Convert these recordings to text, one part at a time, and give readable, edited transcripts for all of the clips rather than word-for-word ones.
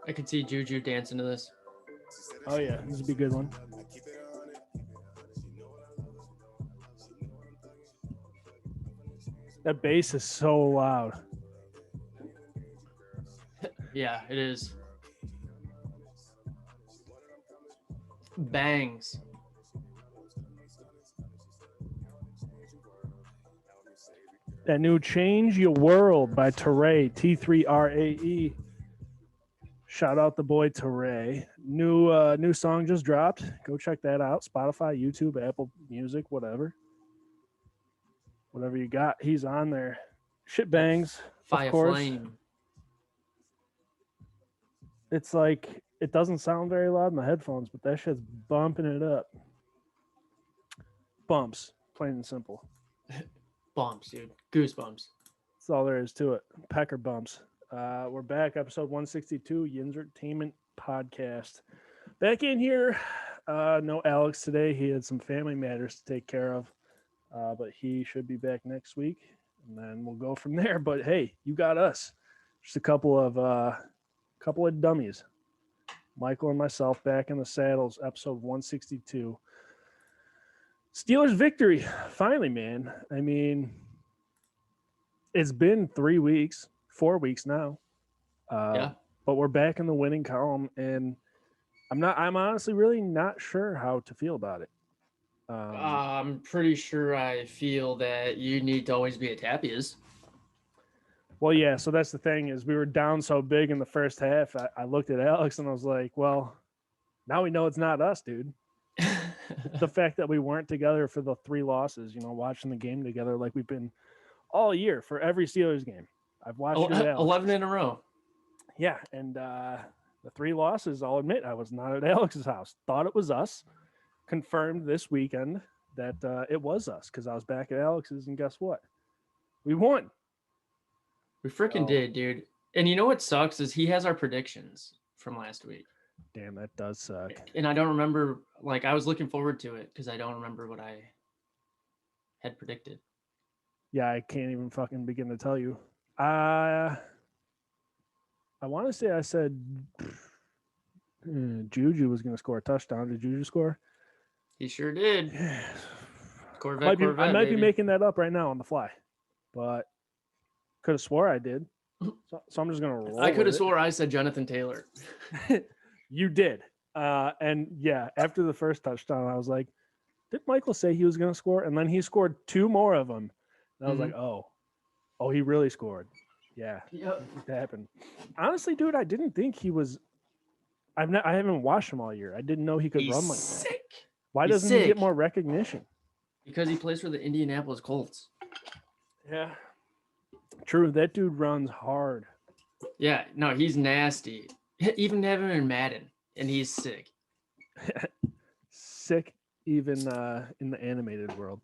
I could see JuJu dancing to this. Oh yeah, this would be a good one. That bass is so loud. Yeah, it is. Bangs. That new Change Your World by Teray, T3RAE. Shout out the boy Teray. New song just dropped. Go check that out. Spotify, YouTube, Apple Music, whatever. Whatever you got, he's on there. Shit bangs, of Fire course. Flame. It's like it doesn't sound very loud in the headphones, but that shit's bumping it up. Bumps, plain and simple. Bumps, dude. Goosebumps. That's all there is to it. Pecker bumps. We're back, episode 162, Yinzertainment podcast. Back in here. No Alex today. He had some family matters to take care of, but he should be back next week, and then we'll go from there. But hey, you got us. Just a couple of dummies. Michael and myself back in the saddles, episode 162. Steelers victory, finally, man. I mean, it's been 4 weeks now. Yeah. But we're back in the winning column, and I'm honestly really not sure how to feel about it. I'm pretty sure I feel that you need to always be at Tapia's. Well, yeah, so that's the thing is we were down so big in the first half. I looked at Alex and I was like, well, now we know it's not us, dude. The fact that we weren't together for the 3 losses, watching the game together like we've been all year for every Steelers game. I've watched it, Alex. 11 in a row. Yeah, and the 3 losses, I'll admit, I was not at Alex's house. Thought it was us. Confirmed this weekend that it was us because I was back at Alex's, and guess what? We won. We freaking did, dude. And you know what sucks is he has our predictions from last week. Damn, that does suck. And I don't remember, I was looking forward to it because I don't remember what I had predicted. Yeah, I can't even fucking begin to tell you. I want to say I said JuJu was going to score a touchdown. Did JuJu score? He sure did. Corvette, I might be making that up right now on the fly, but could have swore I did. So I'm just going to roll. I could have swore I said Jonathan Taylor. You did. And yeah, after the first touchdown, I was like, did Michael say he was going to score? And then he scored 2 more of them. And I was like, oh, he really scored. Yeah, yep. That happened. Honestly, dude, I didn't think he was. I haven't watched him all year. I didn't know he could run like sick. That. Why doesn't he get more recognition? Because he plays for the Indianapolis Colts. Yeah, true. That dude runs hard. Yeah, no, he's nasty. Even have him in Madden, and he's sick. Sick, even in the animated world.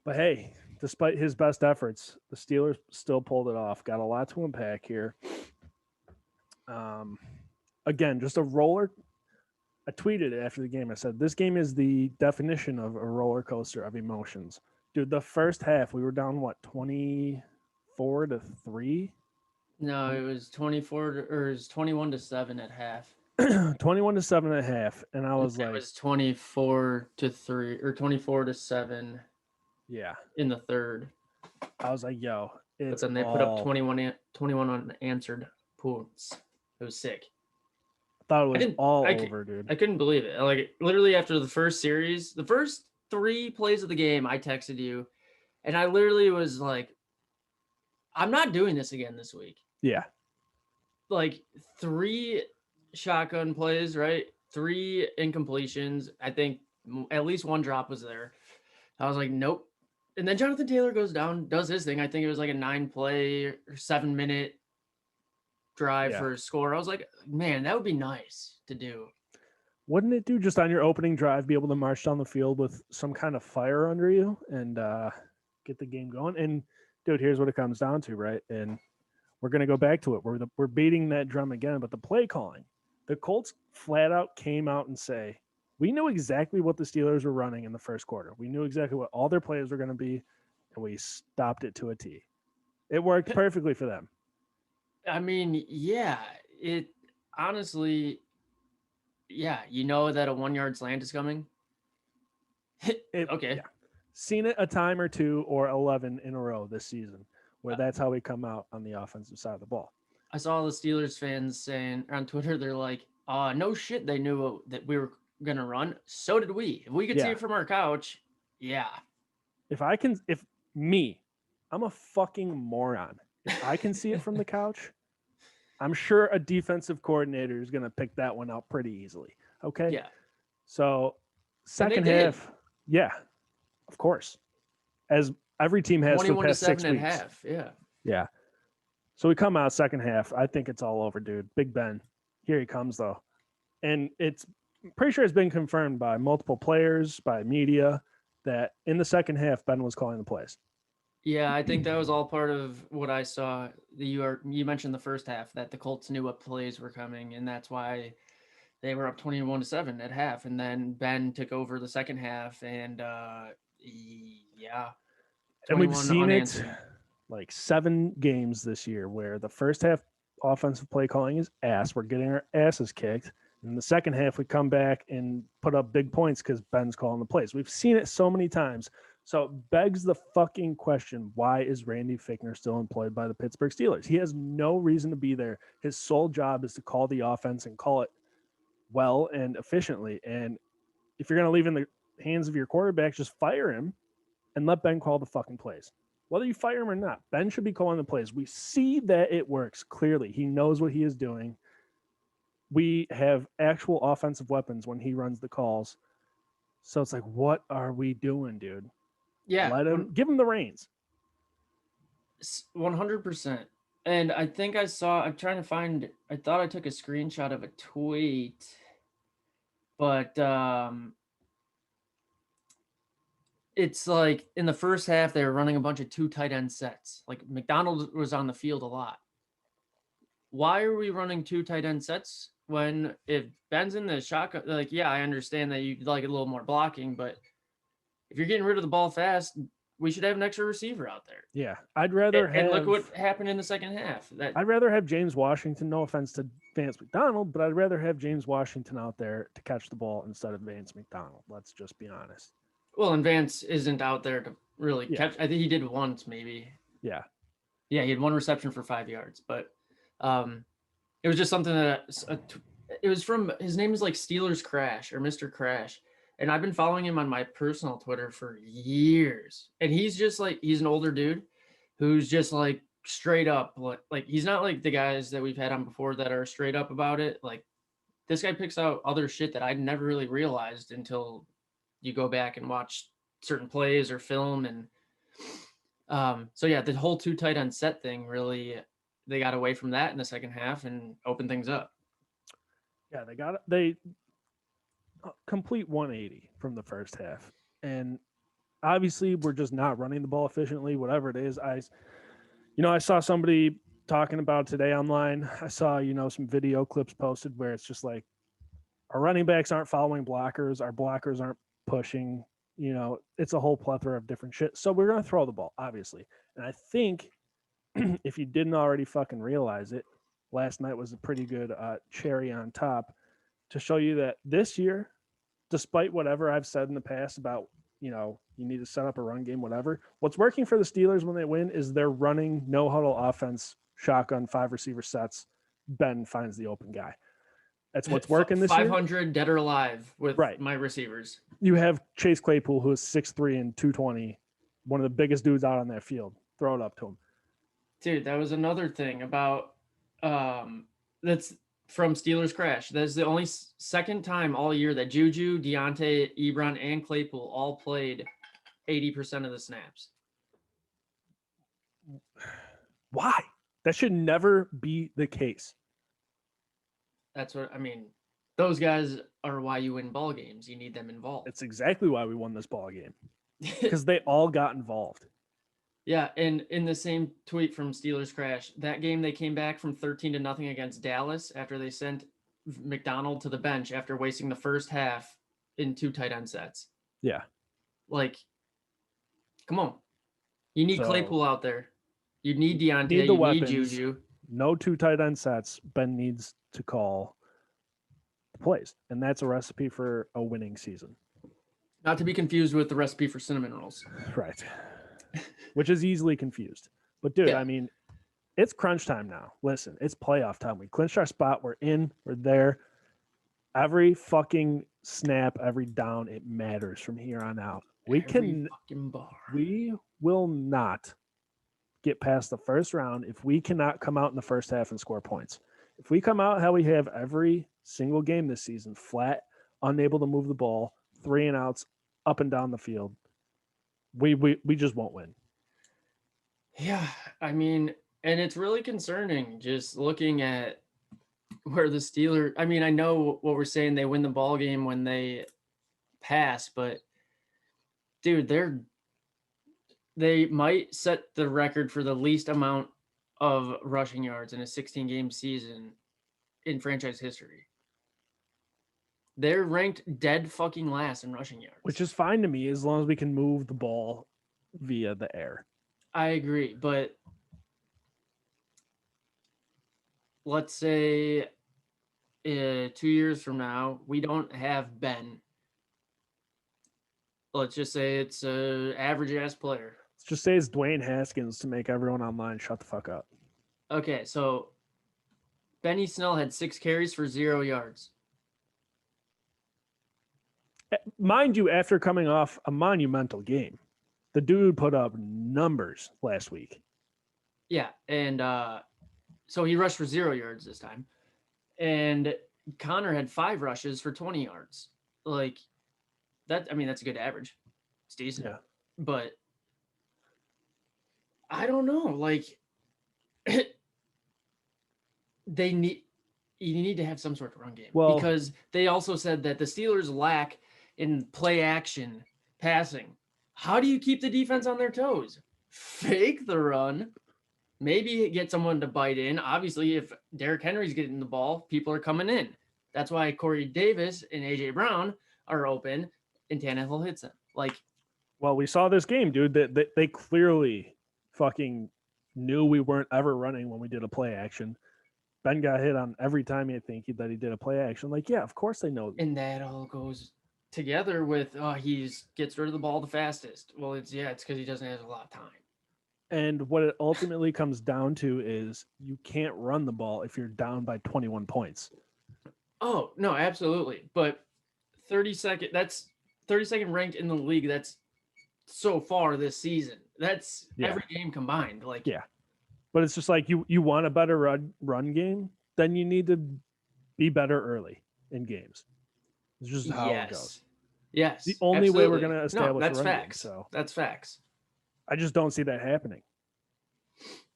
But hey, despite his best efforts, the Steelers still pulled it off. Got a lot to unpack here. Again, just a roller. I tweeted it after the game. I said, this game is the definition of a roller coaster of emotions. Dude, the first half, we were down, 24-3? No, it was 21-7 at half. 21-7 at half. And I was like... It was 24-3 or 24-7. Yeah. In the third. I was like, yo. But then they put up 21 unanswered points. It was sick. I thought it was over, dude. I couldn't believe it. Literally after the first series, the first 3 plays of the game, I texted you. And I literally was like, I'm not doing this again this week. Yeah. 3 shotgun plays, right? 3 incompletions. I think at least 1 drop was there. I was like, nope. And then Jonathan Taylor goes down, does his thing. I think it was like a 9-play or 7-minute drive for a score. I was like, man, that would be nice to do. Wouldn't it do just on your opening drive, be able to march down the field with some kind of fire under you and get the game going? And dude, here's what it comes down to, right? And we're going to go back to it. We're beating that drum again, but the play calling, the Colts flat out came out and say, we knew exactly what the Steelers were running in the first quarter. We knew exactly what all their plays were going to be, and we stopped it to a T. It worked perfectly for them. I mean, yeah, it honestly, yeah, you know that a 1 yard slant is coming. Okay. Yeah, seen it a time or two or 11 in a row this season, where Uh, that's how we come out on the offensive side of the ball. I saw the Steelers fans saying on Twitter, they're like, no shit, they knew that we were going to run. So did we. If we could see Yeah, it from our couch, yeah. if I'm a fucking moron. If I can see it from the couch, I'm sure a defensive coordinator is going to pick that one out pretty easily. Okay. Yeah. So, And they second did. half, yeah, of course, as every team has for the 21 to past 6 7 at weeks. half. Yeah. Yeah. So we come out second half. I think it's all over, dude. Big Ben, here he comes though, and it's pretty sure it's been confirmed by multiple players, by media, that in the second half Ben was calling the plays. Yeah, I think that was all part of what I saw. You mentioned the first half that the Colts knew what plays were coming, and that's why they were up 21 to 7 at half. And then Ben took over the second half, and yeah, And we've 21 seen it unanswered. like 7 games this year where the first half offensive play calling is ass. We're getting our asses kicked. In the second half, we come back and put up big points because Ben's calling the plays. We've seen it so many times. So it begs the fucking question, why is Randy Fichtner still employed by the Pittsburgh Steelers? He has no reason to be there. His sole job is to call the offense and call it well and efficiently. And if you're going to leave in the hands of your quarterback, just fire him and let Ben call the fucking plays. Whether you fire him or not, Ben should be calling the plays. We see that it works clearly. He knows what he is doing. We have actual offensive weapons when he runs the calls. So it's like, what are we doing, dude? Yeah, Let him give him the reins. 100%. And I think I'm trying to find, I thought I took a screenshot of a tweet, but it's like in the first half, they were running a bunch of 2 tight end sets. Like McDonald was on the field a lot. Why are we running 2 tight end sets when if Ben's in the shotgun? Like, yeah, I understand that you'd like a little more blocking, but if you're getting rid of the ball fast, we should have an extra receiver out there. Yeah, I'd rather have. And look what happened in the second half. I'd rather have James Washington. No offense to Vance McDonald, but I'd rather have James Washington out there to catch the ball instead of Vance McDonald. Let's just be honest. Well, and Vance isn't out there to really catch. I think he did once, maybe. Yeah. Yeah, he had 1 reception for 5 yards, but it was just something that it was from, his name is like Steelers Crash or Mr. Crash. And I've been following him on my personal Twitter for years. And he's just like, he's an older dude who's just like straight up, like he's not like the guys that we've had on before that are straight up about it. Like this guy picks out other shit that I'd never really realized until you go back and watch certain plays or film. And so yeah, the whole 2 tight end set thing really, they got away from that in the second half and opened things up. Yeah, they complete 180 from the first half. And obviously we're just not running the ball efficiently, whatever it is. I saw somebody talking about today online. I saw, some video clips posted where it's just like our running backs aren't following blockers, our blockers aren't pushing, it's a whole plethora of different shit. So we're going to throw the ball, obviously. And I think if you didn't already fucking realize it, last night was a pretty good cherry on top to show you that this year, despite whatever I've said in the past about, you need to set up a run game, whatever, what's working for the Steelers when they win is they're running no huddle offense, shotgun, 5 receiver sets. Ben finds the open guy. That's what's working this 500 year. dead or alive with my receivers. You have Chase Claypool, who is 6'3" and 220, one of the biggest dudes out on that field. Throw it up to him. Dude, that was another thing about that's from Steelers Crash. That's the only second time all year that JuJu, Deontay, Ebron, and Claypool all played 80% of the snaps. Why? That should never be the case. That's what I mean. Those guys are why you win ball games. You need them involved. It's exactly why we won this ball game. Because they all got involved. Yeah, and in the same tweet from Steelers Crash, that game they came back from 13-0 against Dallas after they sent McDonald to the bench after wasting the first half in 2 tight end sets. Yeah. Like, come on. You need Claypool out there. You need Deontay. Need the you weapons. need JuJu. no 2 tight end sets. Ben needs to call the plays, and that's a recipe for a winning season. Not to be confused with the recipe for cinnamon rolls. Right. Which is easily confused. But dude, Yeah. I mean, it's crunch time now. Listen, it's playoff time. We clinched our spot. We're in. We're there. Every fucking snap, every down, it matters from here on out. We will not get past the first round if we cannot come out in the first half and score points. If we come out how we have every single game this season, flat, unable to move the ball, 3 and outs, up and down the field, we just won't win. Yeah, I mean, and it's really concerning just looking at where the Steelers. I mean, I know what we're saying, they win the ball game when they pass, but dude, they might set the record for the least amount of rushing yards in a 16-game season in franchise history. They're ranked dead fucking last in rushing yards, which is fine to me as long as we can move the ball via the air. I agree, but let's say 2 years from now, we don't have Ben. Let's just say it's an average-ass player. Let's just say it's Dwayne Haskins to make everyone online shut the fuck up. Okay, so Benny Snell had 6 carries for 0 yards. Mind you, after coming off a monumental game, the dude put up numbers last week. Yeah, and so he rushed for 0 yards this time. And Connor had 5 rushes for 20 yards. Like, that, I mean, that's a good average. It's decent. Yeah. But I don't know. Like, you need to have some sort of run game. Well, because they also said that the Steelers lack in play action passing. How do you keep the defense on their toes? Fake the run. Maybe get someone to bite in. Obviously, if Derrick Henry's getting the ball, people are coming in. That's why Corey Davis and A.J. Brown are open, and Tannehill hits them. Like, well, we saw this game, dude. That they clearly fucking knew we weren't ever running when we did a play action. Ben got hit on every time that he did a play action. Like, yeah, of course they know. And that all goes together with he gets rid of the ball the fastest. Well, it's because he doesn't have a lot of time. And what it ultimately comes down to is you can't run the ball if you're down by 21 points. Oh, no, absolutely. But 32nd ranked in the league. That's so far this season. That's every game combined. Like, yeah. But it's just like you want a better run game, then you need to be better early in games. It's just how it goes. Yes. The only way we're going to establish that's a run facts. game. So that's facts. I just don't see that happening.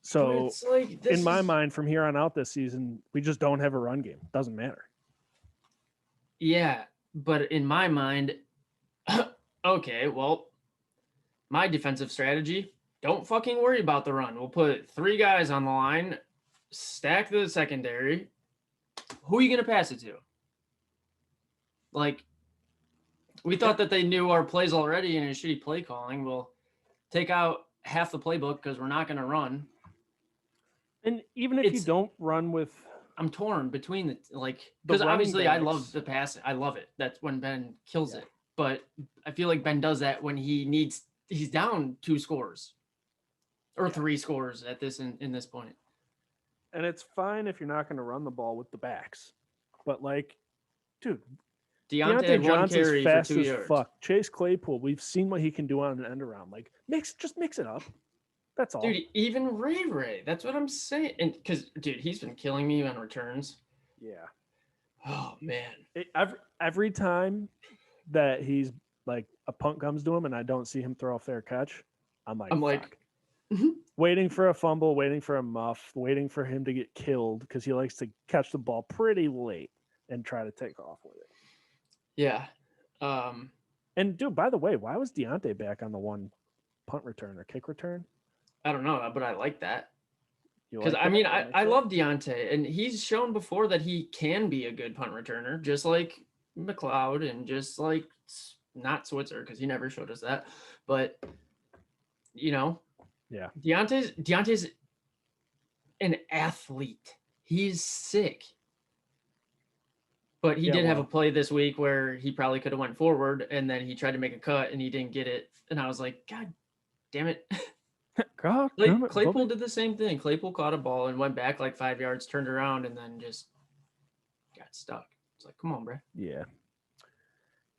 So like, in my mind, from here on out this season, we just don't have a run game. Doesn't matter. Yeah, but in my mind, okay, well, my defensive strategy, don't fucking worry about the run. We'll put 3 guys on the line, stack the secondary. Who are you going to pass it to? Like, we thought that they knew our plays already in a shitty play calling. We'll take out half the playbook because we're not going to run. And even if you don't run with... I'm torn between because obviously I love the pass. I love it. That's when Ben kills it. But I feel like Ben does that when he's down 2 scores or 3 scores at this in this point. And it's fine if you're not going to run the ball with the backs. But like, dude, Deontay Johnson's fast as fuck. Chase Claypool, we've seen what he can do on an end around. Like, just mix it up. That's all. Dude, even Ray. That's what I'm saying. And because, dude, he's been killing me on returns. Yeah. Oh, man. Every time that he's like a punt comes to him and I don't see him throw a fair catch, I'm like, waiting for a fumble, waiting for a muff, waiting for him to get killed because he likes to catch the ball pretty late and try to take off with it. Yeah. And dude, by the way, why was Deontay back on the one punt return or kick return? I don't know, but I like that. Because, I mean, I love Deontay, and he's shown before that he can be a good punt returner, just like McLeod and just like not Switzer, because he never showed us that. But, you know, yeah, Deontay's an athlete. He's sick. But he did have a play this week where he probably could have went forward, and then he tried to make a cut and he didn't get it. And I was like, God damn it. God, Claypool did the same thing. Claypool caught a ball and went back like 5 yards, turned around, and then just got stuck. It's like, come on, bro. Yeah.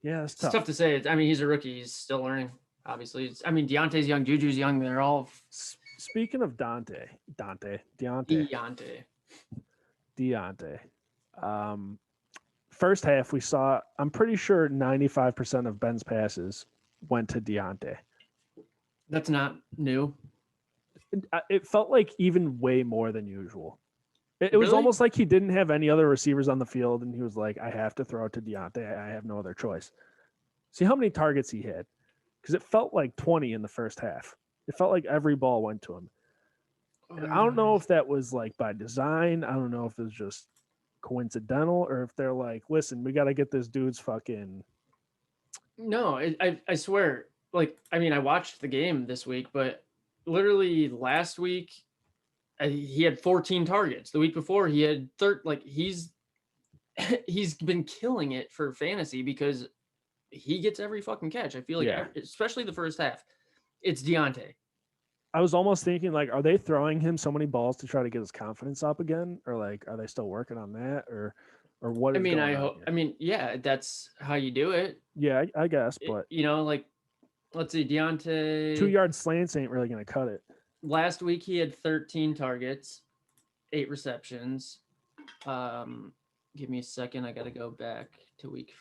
Yeah, it's tough to say. I mean, he's a rookie. He's still learning, obviously. Deontay's young. JuJu's young. They're all... Speaking of Deontay. First half, we saw, I'm pretty sure 95% of Ben's passes went to Deontay. That's not new. It felt like even way more than usual. It was almost like he didn't have any other receivers on the field, and he was like, I have to throw it to Deontay. I have no other choice. See how many targets he had? Because it felt like 20 in the first half. It felt like every ball went to him. And I don't know if that was like by design. I don't know if it was just coincidental or if they're like, listen, we got to get this dude's fucking... No, I swear. Like, I mean, I watched the game this week, but literally last week, he had 14 targets. The week before, he had he's been killing it for fantasy because he gets every fucking catch. I feel like, especially the first half, it's Deontay. I was almost thinking, like, are they throwing him so many balls to try to get his confidence up again, or like, are they still working on that, or what? I mean, yeah, that's how you do it. Yeah, I guess, but like, let's see, Deontay. 2-yard slants ain't really gonna cut it. Last week he had 13 targets, 8 receptions. Give me a second. I got to go back to week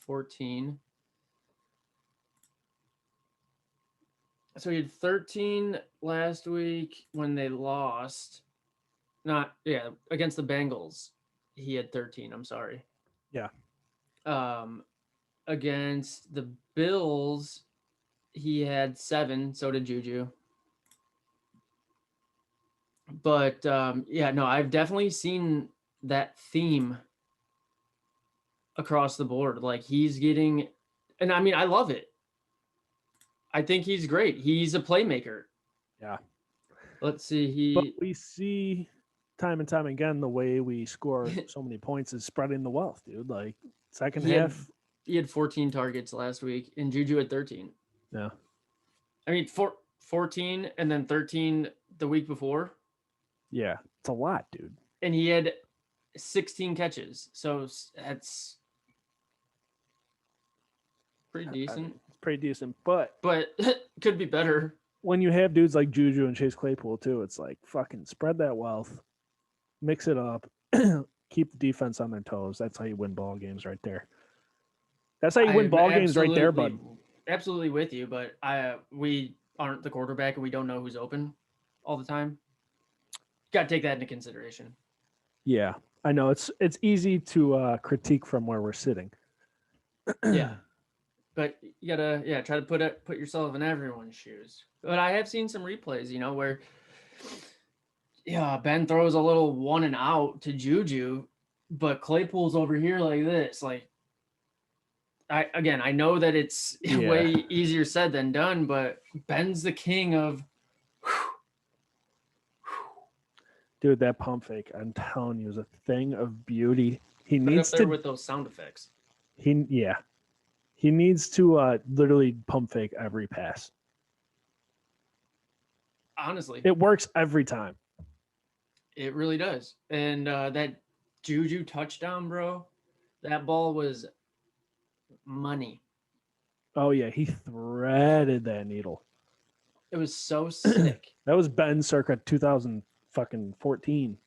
14. So he had 13 last week when they lost. Against the Bengals. He had 13. I'm sorry. Yeah. Against the Bills, he had 7. So did JuJu. But I've definitely seen that theme across the board. Like, he's getting, and I mean, I love it. I think he's great. He's a playmaker. Yeah. Let's see. But we see time and time again the way we score so many points is spreading the wealth, dude. Like, second half. He had 14 targets last week, and JuJu had 13. Yeah. I mean, 14 and then 13 the week before. Yeah, it's a lot, dude. And he had 16 catches. So that's pretty decent. It's pretty decent, but could be better. When you have dudes like JuJu and Chase Claypool too, it's like fucking spread that wealth, mix it up, keep the defense on their toes. That's how you win ball games right there. That's how you win ball games right there, bud. Absolutely with you, but we aren't the quarterback and we don't know who's open all the time. Got to take that into consideration. Yeah, I know it's easy to critique from where we're sitting. Yeah, but you gotta try to put yourself in everyone's shoes. But I have seen some replays, where Ben throws a little 1 and out to JuJu, but Claypool's over here like this. Like, I know that it's way easier said than done, but Ben's the king of. Dude, that pump fake, I'm telling you, is a thing of beauty. He Put needs up there to with those sound effects. He needs to literally pump fake every pass. Honestly, it works every time. It really does. And that JuJu touchdown, bro, that ball was money. Oh yeah, he threaded that needle. It was so sick. That was Ben circa 2014.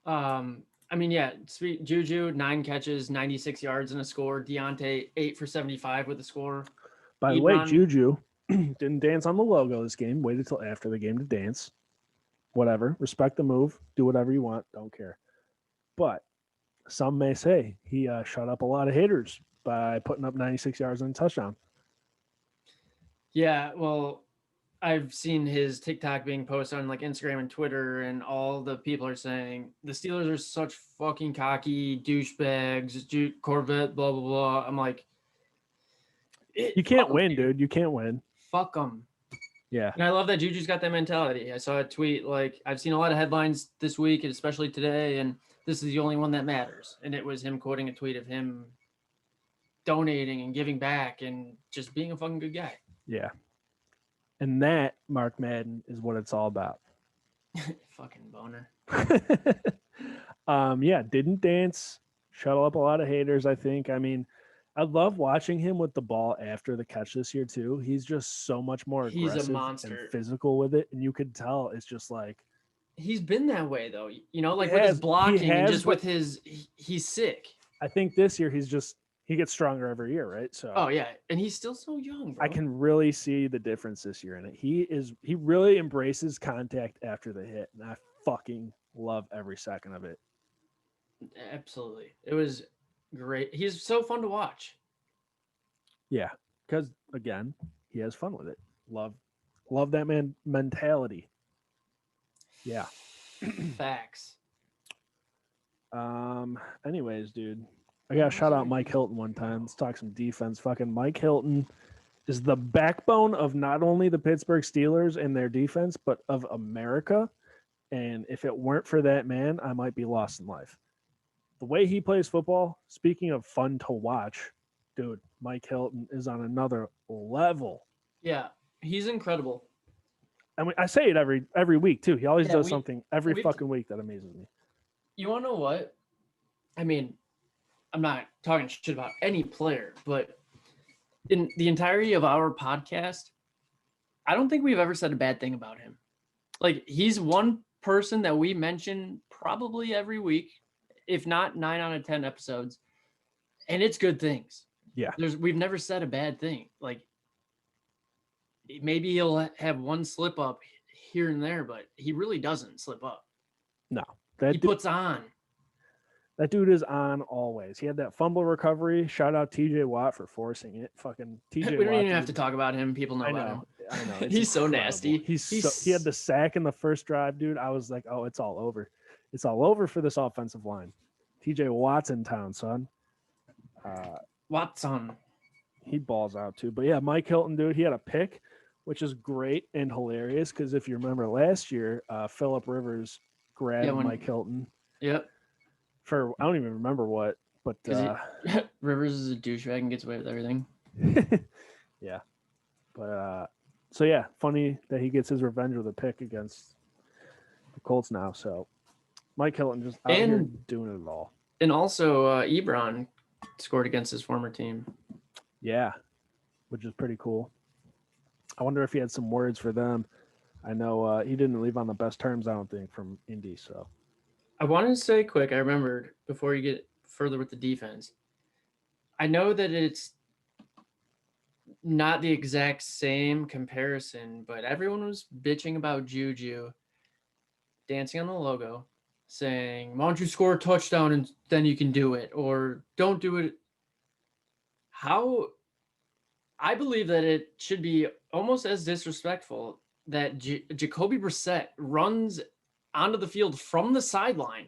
I mean, sweet JuJu, 9 catches, 96 yards and a score. Deontay, 8 for 75 with a score. By the way, JuJu didn't dance on the logo this game. Waited till after the game to dance. Whatever. Respect the move. Do whatever you want. Don't care. But some may say he shut up a lot of haters by putting up 96 yards and a touchdown. Yeah, well, I've seen his TikTok being posted on like Instagram and Twitter, and all the people are saying the Steelers are such fucking cocky douchebags, Corvette, blah, blah, blah. I'm like, you can't win, dude. You can't win. Fuck them. Yeah. And I love that Juju's got that mentality. I saw a tweet, like, I've seen a lot of headlines this week, and especially today, and this is the only one that matters. And it was him quoting a tweet of him donating and giving back and just being a fucking good guy. Yeah. And that, Mark Madden, is what it's all about. Fucking boner. Yeah, didn't dance, shuttle up a lot of haters, I think. I mean, I love watching him with the ball after the catch this year too. He's just so much more He's a aggressive monster. and physical with it, and you could tell it's just like he's been that way though. You know, like He with his has- blocking and has, just with his he's sick. I think this year he gets stronger every year, right? So Oh yeah, and he's still so young, bro. I can really see the difference this year in it. He really embraces contact after the hit, and I fucking love every second of it. Absolutely. It was great. He's so fun to watch. Yeah, because again, he has fun with it. Love that man mentality. Yeah. Facts. Anyways, dude, I gotta shout out Mike Hilton one time. Let's talk some defense. Fucking Mike Hilton is the backbone of not only the Pittsburgh Steelers and their defense, but of America. And if it weren't for that man, I might be lost in life. The way he plays football, speaking of fun to watch, dude, Mike Hilton is on another level. Yeah, he's incredible. I mean, I say it every week too. He always does something every we've- fucking week that amazes me. You want to know what? I mean, I'm not talking shit about any player, but in the entirety of our podcast, I don't think we've ever said a bad thing about him. Like, he's one person that we mention probably every week, if not 9 out of 10 episodes, and it's good things. Yeah. We've never said a bad thing. Like, maybe he'll have one slip up here and there, but he really doesn't slip up. No. He puts on. That dude is on always. He had that fumble recovery. Shout out TJ Watt for forcing it. Fucking TJ Watt. We don't even have to talk about him. People know about him. I know. He's so nasty. He had the sack in the first drive, dude. I was like, oh, it's all over. It's all over for this offensive line. TJ Watt's in town, son. Watson. He balls out too. But yeah, Mike Hilton, dude, he had a pick, which is great and hilarious because if you remember last year, Phillip Rivers grabbed Mike Hilton. Yep. For I don't even remember what, but Rivers is a douchebag and gets away with everything. Yeah. But so yeah, funny that he gets his revenge with a pick against the Colts now. So Mike Hilton just out here doing it all. And also Ebron scored against his former team. Yeah, which is pretty cool. I wonder if he had some words for them. I know he didn't leave on the best terms, I don't think, from Indy. So I wanted to say quick, I remembered before you get further with the defense. I know that it's not the exact same comparison, but everyone was bitching about JuJu dancing on the logo, saying, why don't you score a touchdown and then you can do it, or don't do it. How I believe that it should be almost as disrespectful that Jacoby Brissett runs onto the field from the sideline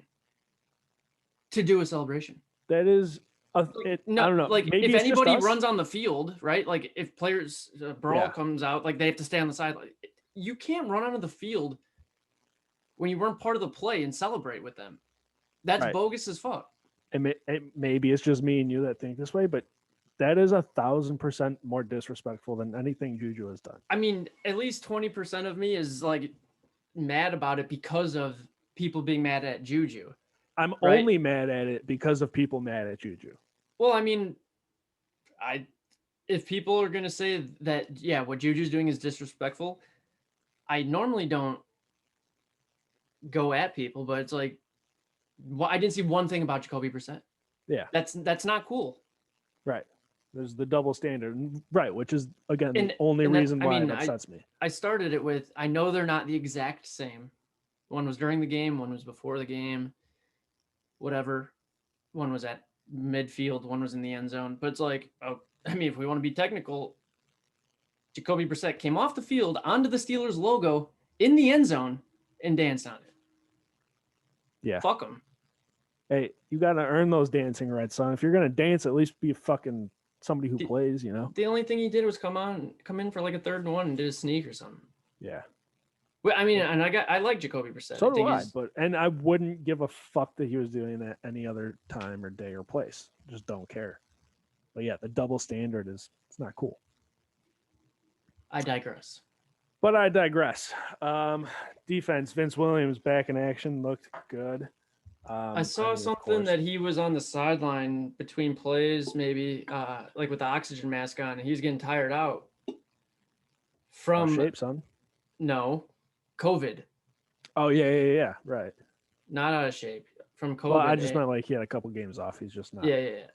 to do a celebration. that is I don't know. Like maybe if anybody us. runs on the field, right? Like if players brawl comes out, like they have to stay on the sideline. You can't run onto the field when you weren't part of the play and celebrate with them. That's bogus as fuck. Maybe it's just me and you that think this way, but that is 1,000% more disrespectful than anything JuJu has done. I mean, at least 20% of me is like mad about it because of people being mad at JuJu. I'm only mad at it because of people mad at JuJu. Well, I mean, if people are gonna say that, yeah, what JuJu's doing is disrespectful, I normally don't go at people, but it's like, I didn't see one thing about Jacoby Brissett. Yeah, that's not cool. Right. There's the double standard, right? Which is again the only reason why it upsets me. I started it with, I know they're not the exact same. One was during the game, one was before the game, whatever. One was at midfield, one was in the end zone. But it's like, oh, I mean, if we want to be technical, Jacoby Brissett came off the field onto the Steelers logo in the end zone and danced on it. Yeah. Fuck him. Hey, you got to earn those dancing rights, son. If you're going to dance, at least be somebody who plays, you know? The only thing he did was come in for like a 3rd and 1 and did a sneak or something. Yeah. Well, I mean, and I like Jacoby Brissett. So I do think I, he's and I wouldn't give a fuck that he was doing that any other time or day or place. Just don't care. But yeah, the double standard it's not cool. I digress. But I digress. Defense, Vince Williams back in action, looked good. I saw mean, of something course. that he was on the sideline between plays, maybe like with the oxygen mask on, and he was getting tired out from shape, son. no COVID. Oh yeah, right. Not out of shape from COVID. Well, I just meant like he had a couple games off. He's just not. Yeah.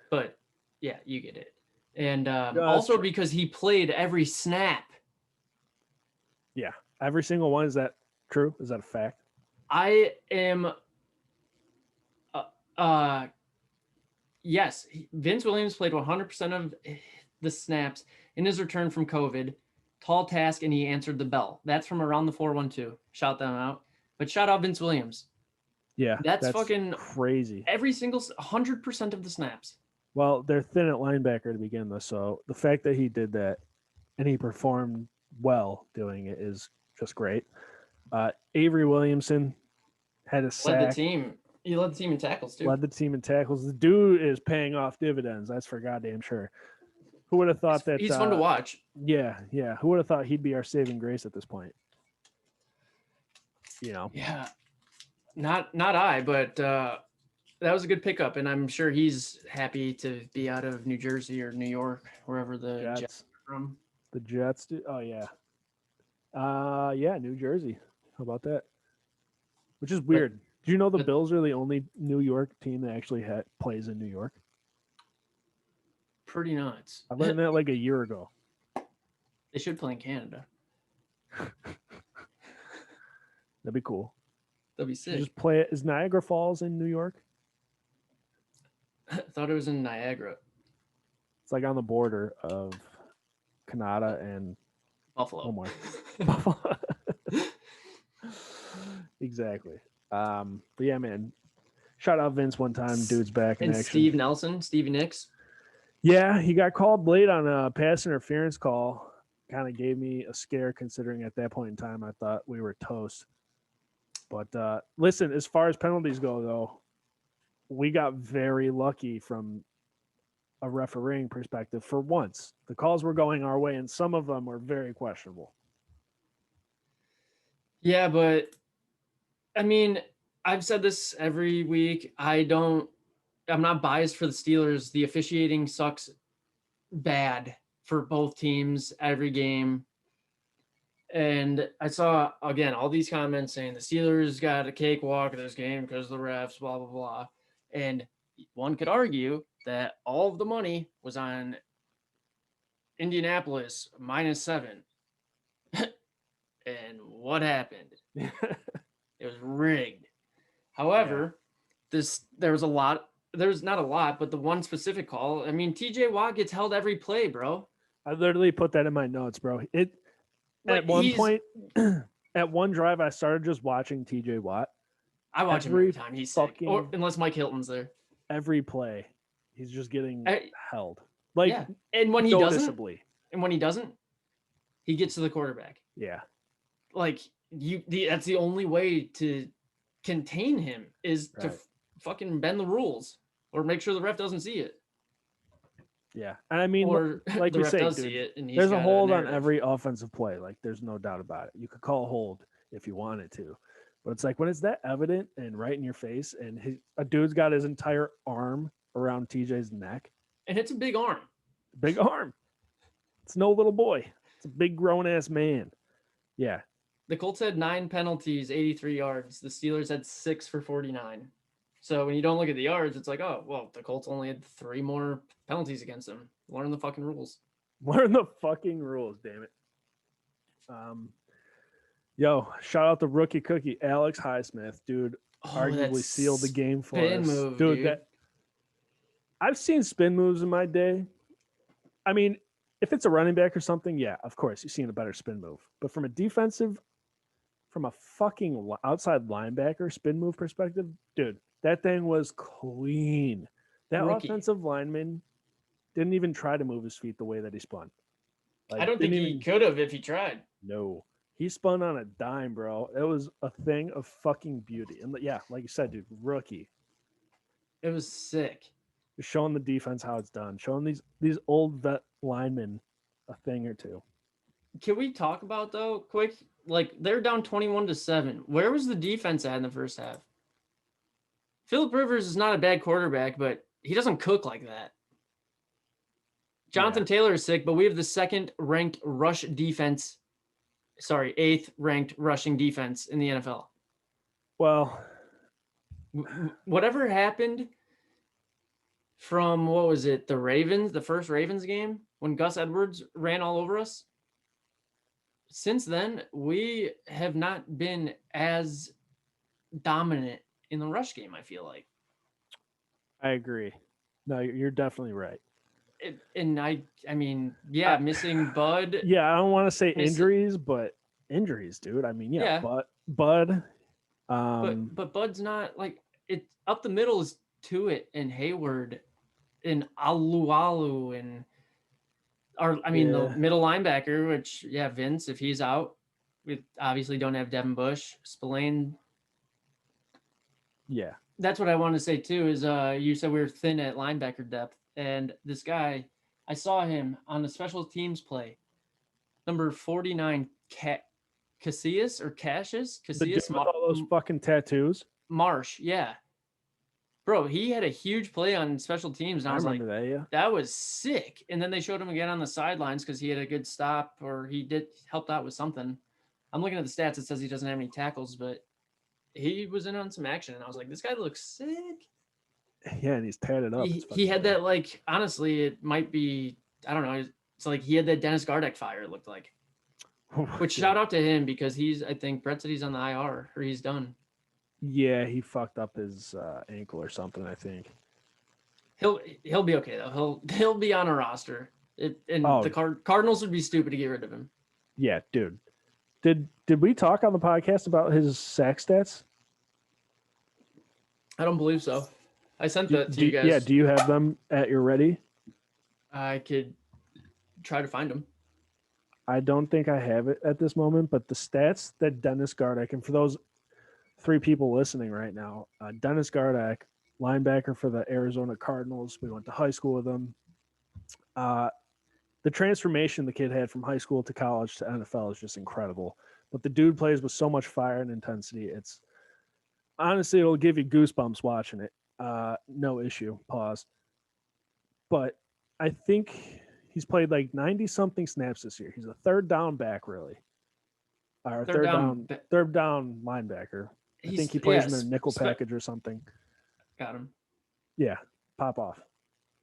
But yeah, you get it. And that's also true. because he played every snap. Yeah, every single one. Is that true? Is that a fact? I am. Yes, Vince Williams played 100% of the snaps in his return from COVID. Tall task, and he answered the bell. That's from around the 412. Shout them out. But shout out Vince Williams. Yeah, that's fucking crazy. Every single 100% of the snaps. Well, they're thin at linebacker to begin with, so the fact that he did that and he performed well doing it is just great. Avery Williamson had a sack. Led the team. He led the team in tackles too. Led the team in tackles. The dude is paying off dividends. That's for goddamn sure. Who would have thought that he's fun to watch? Yeah. Who would have thought he'd be our saving grace at this point? Yeah. Not I, but that was a good pickup, and I'm sure he's happy to be out of New Jersey or New York, wherever the Jets are from. The Jets do. Oh yeah. Yeah, New Jersey. How about that? Which is weird. Do you know the Bills are the only New York team that actually plays in New York? Pretty nuts. I learned that like a year ago. They should play in Canada. That'd be cool. That'd be sick. Just play it. Is Niagara Falls in New York? I thought it was in Niagara. It's like on the border of Canada and Buffalo. Buffalo. Exactly. But yeah, man. Shout out Vince one time. Dude's back in and action. Steve Nelson, Stevie Nicks. Yeah, he got called late on a pass interference call. Kind of gave me a scare considering at that point in time I thought we were toast. But listen, as far as penalties go, though, we got very lucky from a refereeing perspective for once. The calls were going our way, and some of them were very questionable. Yeah, but I mean, I've said this every week. I'm not biased for the Steelers. The officiating sucks bad for both teams every game. And I saw, again, all these comments saying the Steelers got a cakewalk of this game because of the refs, blah, blah, blah. And one could argue that all of the money was on Indianapolis -7. And what happened? It was rigged. However, there's not a lot, but the one specific call, I mean, TJ Watt gets held every play, bro. I literally put that in my notes, bro. At one point, at one drive, I started just watching TJ Watt. I watch him every time he's sick, or unless Mike Hilton's there. Every play, he's just getting held. Like, yeah. And when he doesn't, he gets to the quarterback. Yeah. Like that's the only way to contain him is to fucking bend the rules or make sure the ref doesn't see it. Yeah, and I mean, or like the you ref say, does dude, see it, and there's a hold on every offensive play. Like, there's no doubt about it. You could call a hold if you wanted to, but it's like when it's that evident and right in your face, and a dude's got his entire arm around TJ's neck, and it's a big arm. Big arm. It's no little boy. It's a big grown ass man. Yeah. The Colts had 9 penalties, 83 yards. The Steelers had 6 for 49. So when you don't look at the yards, it's like, oh, well, the Colts only had 3 more penalties against them. Learn the fucking rules. Learn the fucking rules, damn it. Yo, shout out the rookie cookie, Alex Highsmith, dude. Arguably sealed the game for us. Move, dude. I've seen spin moves in my day. I mean, if it's a running back or something, yeah, of course, you've seen a better spin move. But from a fucking outside linebacker spin move perspective, dude, that thing was clean. That offensive lineman didn't even try to move his feet the way that he spun. Like, I don't think he could have if he tried. No. He spun on a dime, bro. It was a thing of fucking beauty. And yeah, like you said, dude, rookie. It was sick. Just showing the defense how it's done. Showing these old vet linemen a thing or two. Can we talk about though, quick? Like they're down 21-7. Where was the defense at in the first half? Phillip Rivers is not a bad quarterback, but he doesn't cook like that. Jonathan Taylor is sick, but we have the second ranked rush defense. Sorry, 8th ranked rushing defense in the NFL. Well, whatever happened from, what was it, the Ravens, the first Ravens game, when Gus Edwards ran all over us? Since then, we have not been as dominant in the rush game, I feel like. I agree. No, you're definitely right. And I mean, yeah, missing Bud. Yeah, I don't want to say injuries, but injuries, dude. I mean, yeah. Bud. But Bud's not like it. Up the middle is Tuitt and Hayward and Alualu and the middle linebacker, which Vince, if he's out, we obviously don't have Devin Bush, Spillane. Yeah. That's what I want to say too, is you said we were thin at linebacker depth. And this guy, I saw him on the special teams play. Number 49, Cassius or Cassius? Cassius. With all those fucking tattoos? Marsh, yeah. Bro, he had a huge play on special teams. And I was like, that was sick. And then they showed him again on the sidelines because he had a good stop or he helped out with something. I'm looking at the stats. It says he doesn't have any tackles, but he was in on some action. And I was like, this guy looks sick. Yeah, and he's tatted up. He had that, like, honestly, it might be, I don't know. It's like he had that Dennis Gardeck fire, it looked like. Which shout out to him because I think Brett said he's on the IR or he's done. Yeah, he fucked up his ankle or something, I think. He'll be okay though. He'll be on a roster. The Cardinals would be stupid to get rid of him. Yeah, dude. Did we talk on the podcast about his sack stats? I don't believe so. I sent that to you guys. Yeah, do you have them at your ready? I could try to find them. I don't think I have it at this moment, but the stats that Dennis Gardeck, and for those 3 people listening right now, Dennis Gardeck, linebacker for the Arizona Cardinals. We went to high school with him. The transformation the kid had from high school to college to NFL is just incredible. But the dude plays with so much fire and intensity. It's honestly, it'll give you goosebumps watching it. No issue. Pause. But I think he's played like 90-something snaps this year. He's a third down back, really. Or third down linebacker. I think he plays in their nickel package or something. Got him. Yeah, pop off.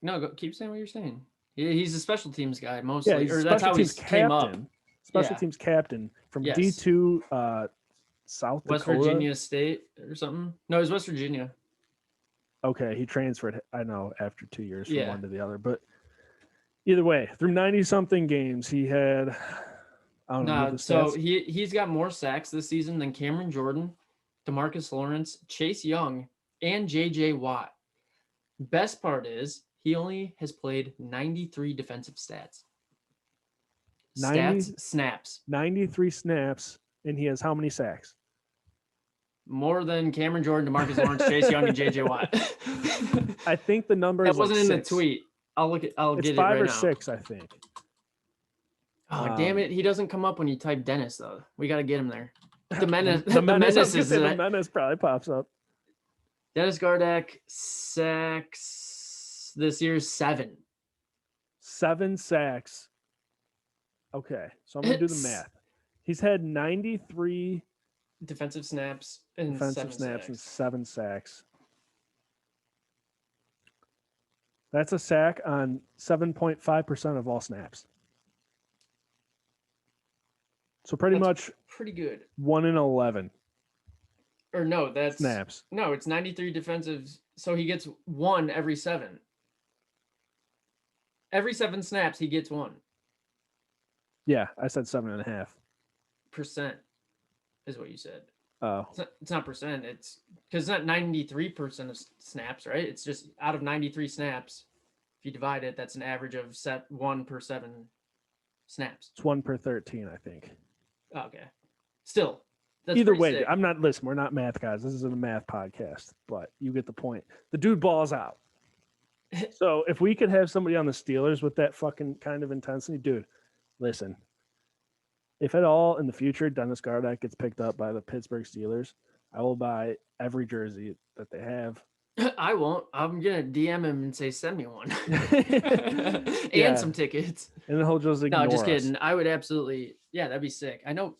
No, keep saying what you're saying. He's a special teams guy mostly. Yeah, he's or that's how he came up. Special teams captain from D2 South West Dakota. Virginia State or something. No, it was West Virginia. Okay, he transferred, I know, after 2 years from one to the other. But either way, through 90-something games, he had, I don't know. So he's got more sacks this season than Cameron Jordan, DeMarcus Lawrence, Chase Young, and J.J. Watt. Best part is he only has played 93 defensive snaps. 93 snaps, and he has how many sacks? More than Cameron Jordan, DeMarcus Lawrence, Chase Young, and J.J. Watt. I think the number that wasn't in the tweet. I'll get it right now. It's 5 or 6, I think. Oh, damn it. He doesn't come up when you type Dennis, though. We got to get him there. The Menace probably pops up. Dennis Gardeck sacks this year 7. 7 sacks. Okay, so I'm going to do the math. He's had 93 defensive snaps and 7 sacks. That's a sack on 7.5% of all snaps. So pretty good. 1 in 11. Or no, that's snaps. No, it's 93 defensive. So he gets 1 every 7. Every 7 snaps, he gets 1. Yeah, I said 7.5% is what you said. Oh, it's not percent. It's because it's not 93% of snaps, right? It's just out of 93 snaps. If you divide it, that's an average of 1 per 7 snaps. It's 1 per 13, I think. Oh, okay. Still, that's Either pretty way, sick. I'm not, listen, we're not math guys. This isn't a math podcast, but you get the point. The dude balls out. So if we could have somebody on the Steelers with that fucking kind of intensity, dude, listen, if at all in the future Dennis Gardeck gets picked up by the Pittsburgh Steelers, I will buy every jersey that they have. I won't. I'm gonna DM him and say, "Send me one," and Yeah. some tickets. And then he'll just ignore No, just us. kidding. I would absolutely. Yeah, that'd be sick. I know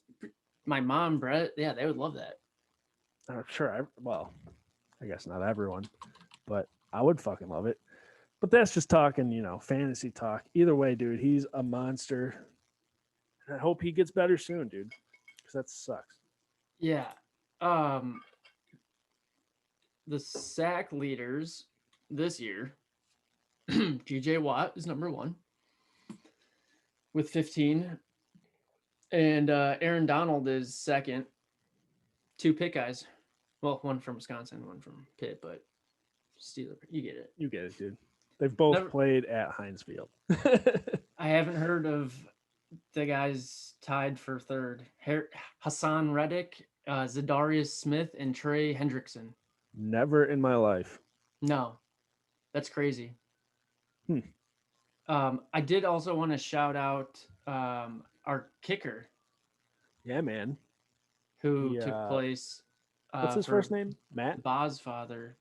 my mom, Brett. Yeah, they would love that. I'm sure. I guess not everyone, but I would fucking love it. But that's just talking, fantasy talk. Either way, dude, he's a monster. I hope he gets better soon, dude, because that sucks. Yeah. The sack leaders this year, GJ Watt is number 1 with 15. And Aaron Donald is second. 2 Pitt guys. Well, one from Wisconsin, one from Pitt, but Steeler. You get it. You get it, dude. They've both played at Heinz Field. I haven't heard of the guys tied for third. Hassan Reddick, Zadarius Smith, and Trey Hendrickson. Never in my life. No, that's crazy. I did also want to shout out our kicker. Yeah, man. Who took place. What's his first name? Matt? Boz's father.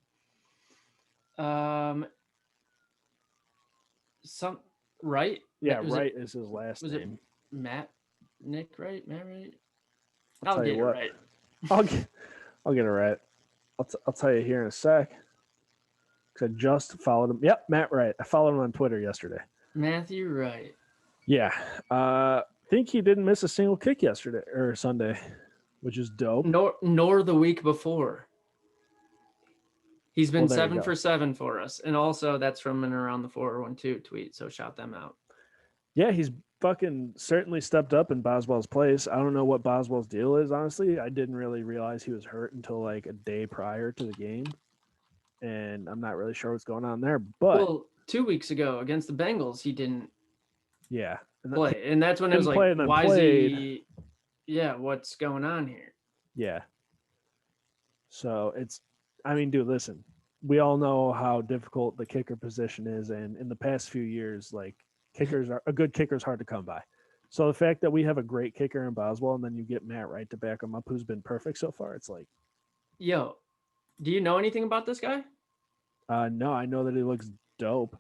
Right? Yeah, Wright is his last name. It Matt? Nick, right? Matt, right? I'll get it right. I'll get it right. I'll tell you here in a sec. Because I just followed him. Yep, Matt Wright. I followed him on Twitter yesterday. Matthew Wright. Yeah. I think he didn't miss a single kick yesterday or Sunday, which is dope. Nor the week before. He's been 7 for 7 for us. And also that's from and around the 412 tweet. So shout them out. Yeah, he's fucking certainly stepped up in Boswell's place. I don't know what Boswell's deal is, honestly. I didn't really realize he was hurt until like a day prior to the game. And I'm not really sure what's going on there. But 2 weeks ago against the Bengals, he didn't play. And that's when it was like, why is he? Yeah, what's going on here? Yeah. So dude, listen, we all know how difficult the kicker position is. And in the past few years, like a good kicker is hard to come by. So the fact that we have a great kicker in Boswell and then you get Matt Wright to back him up, who's been perfect so far, it's like. Yo, do you know anything about this guy? No, I know that he looks dope.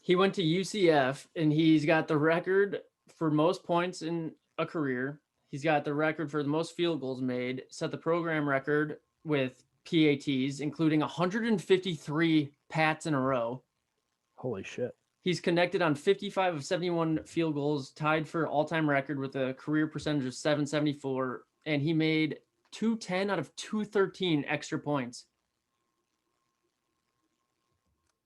He went to UCF and he's got the record for most points in a career. He's got the record for the most field goals made, set the program record with PATs, including 153 pats in a row. Holy shit. He's connected on 55 of 71 field goals, tied for all-time record with a career percentage of 774, and he made 210 out of 213 extra points.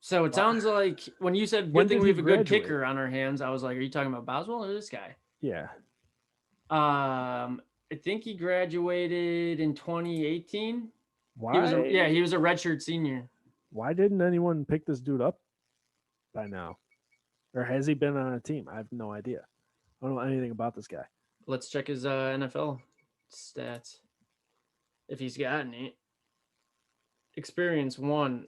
So it sounds like when you said good thing we have a good kicker on our hands, I was like, are you talking about Boswell or this guy? Yeah. I think he graduated in 2018. Why? He was a redshirt senior. Why didn't anyone pick this dude up by now? Or has he been on a team? I have no idea. I don't know anything about this guy. Let's check his NFL stats. If he's got any. Experience 1.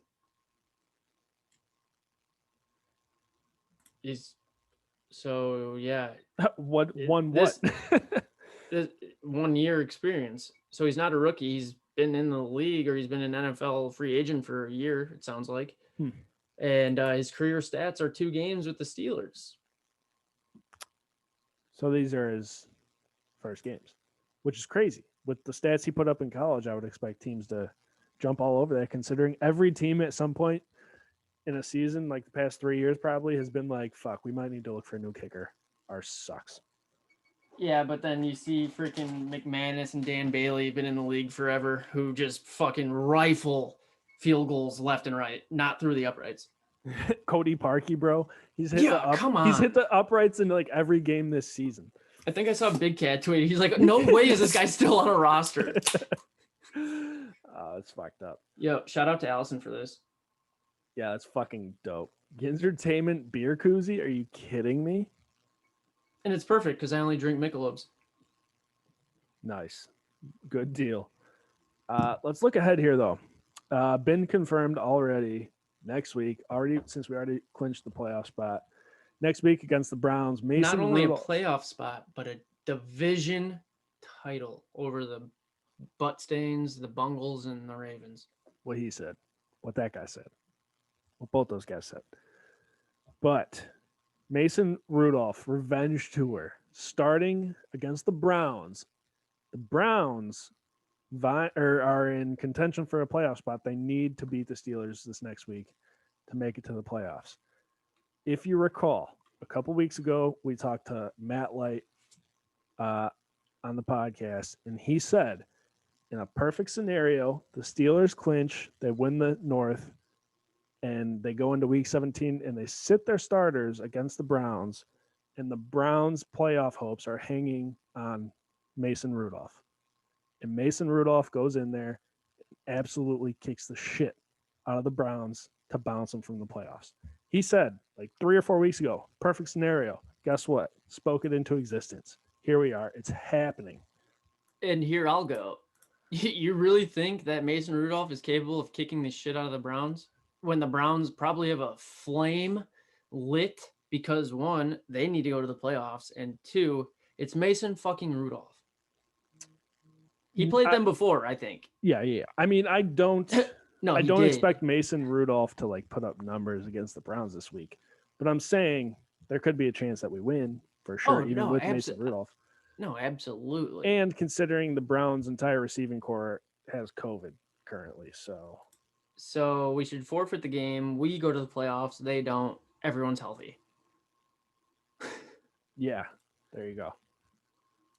What? 1 year experience. So he's not a rookie. He's been in the league or he's been an NFL free agent for a year, it sounds like. And his career stats are 2 games with the Steelers. So these are his first games, which is crazy. With the stats he put up in college, I would expect teams to jump all over that, considering every team at some point in a season, like the past 3 years probably, has been like, fuck, we might need to look for a new kicker. Ours sucks. Yeah, but then you see freaking McManus and Dan Bailey been in the league forever, who just fucking rifle field goals left and right, not through the uprights. Cody Parkey, bro. He's hit He's hit the uprights in like every game this season. I think I saw Big Cat tweet. He's like, no way is this guy still on a roster. Oh, it's fucked up. Yo, shout out to Allison for this. Yeah, that's fucking dope. Yinzertainment beer koozie? Are you kidding me? And it's perfect because I only drink Michelob's. Nice. Good deal. Let's look ahead here, though. Been confirmed already next week. Since we already clinched the playoff spot. Next week against the Browns. Mason Not only Rudolph. a playoff spot, but a division title over the butt stains, the Bungles, and the Ravens. What he said. What that guy said. What both those guys said. But Mason Rudolph revenge tour starting against the Browns. The Browns are in contention for a playoff spot. They need to beat the Steelers this next week to make it to the playoffs. If you recall, a couple weeks ago, we talked to Matt Light on the podcast, and he said, in a perfect scenario, the Steelers clinch, they win the North, and they go into week 17 and they sit their starters against the Browns, and the Browns' playoff hopes are hanging on Mason Rudolph. And Mason Rudolph goes in there, absolutely kicks the shit out of the Browns to bounce them from the playoffs. He said, like 3 or 4 weeks ago, perfect scenario. Guess what? Spoke it into existence. Here we are. It's happening. And here I'll go. You really think that Mason Rudolph is capable of kicking the shit out of the Browns when the Browns probably have a flame lit because, one, they need to go to the playoffs, and two, it's Mason fucking Rudolph. He played them before, I think. Yeah. I mean, I don't expect Mason Rudolph to like put up numbers against the Browns this week, but I'm saying there could be a chance that we win for sure, with Mason Rudolph. No, absolutely. And considering the Browns' entire receiving core has COVID currently, so we should forfeit the game. We go to the playoffs. They don't. Everyone's healthy. Yeah, there you go.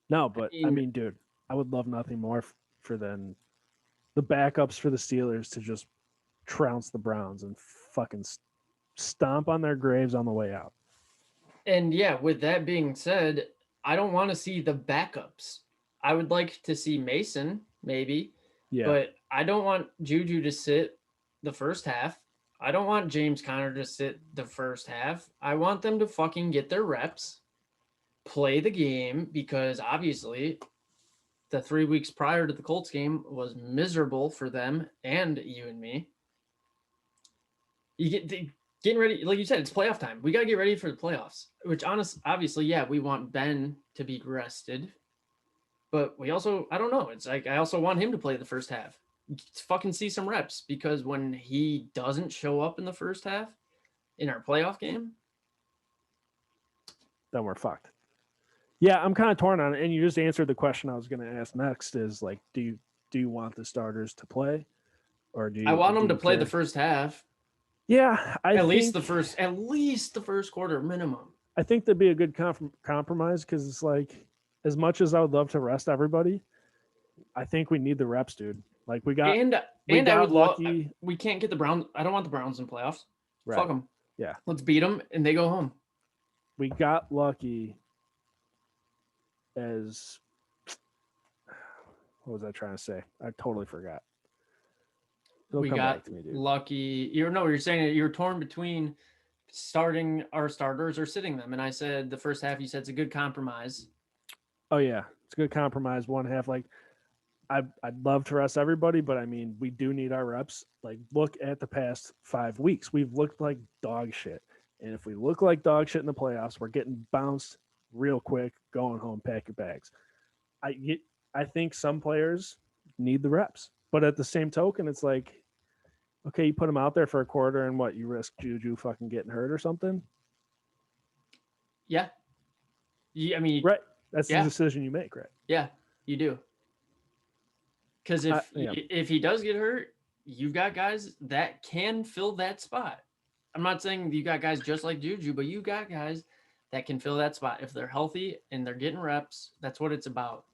No, but I mean, dude, I would love nothing more for than the backups for the Steelers to just trounce the Browns and fucking stomp on their graves on the way out. And yeah, with that being said, I don't want to see the backups. I would like to see Mason, maybe. Yeah. But I don't want JuJu to sit the first half. I don't want James Conner to sit the first half. I want them to fucking get their reps, play the game, because obviously the 3 weeks prior to the Colts game was miserable for them and you and me. Getting ready, like you said, it's playoff time. We got to get ready for the playoffs, which obviously, yeah, we want Ben to be rested. But we also, I don't know. It's like, I also want him to play the first half. Fucking see some reps, because when he doesn't show up in the first half in our playoff game, then we're fucked. Yeah, I'm kind of torn on it. And you just answered the question I was going to ask next is like, do you want the starters to play? Or do you? I want them to play the first half. Yeah, at least the first quarter minimum. I think that'd be a good compromise, because it's like, as much as I would love to rest everybody, I think we need the reps, dude. Like we got I would lucky. We can't get the Browns. I don't want the Browns in playoffs. Right. Fuck them. Yeah, let's beat them and they go home. We got lucky. As what was I trying to say? I totally forgot. We got lucky. You're saying you're torn between starting our starters or sitting them, and I said the first half. You said it's a good compromise. Oh yeah, it's a good compromise. One half, like I'd love to rest everybody, but I mean, we do need our reps. Like, look at the past 5 weeks. We've looked like dog shit, and if we look like dog shit in the playoffs, we're getting bounced real quick. Going home, pack your bags. I think some players need the reps, but at the same token, it's like, okay, you put them out there for a quarter, and what, you risk JuJu fucking getting hurt or something? Yeah. I mean, right. That's the decision you make, right? Yeah, you do. Because if he does get hurt, you've got guys that can fill that spot. I'm not saying you got guys just like JuJu, but you got guys that can fill that spot if they're healthy and they're getting reps. That's what it's about.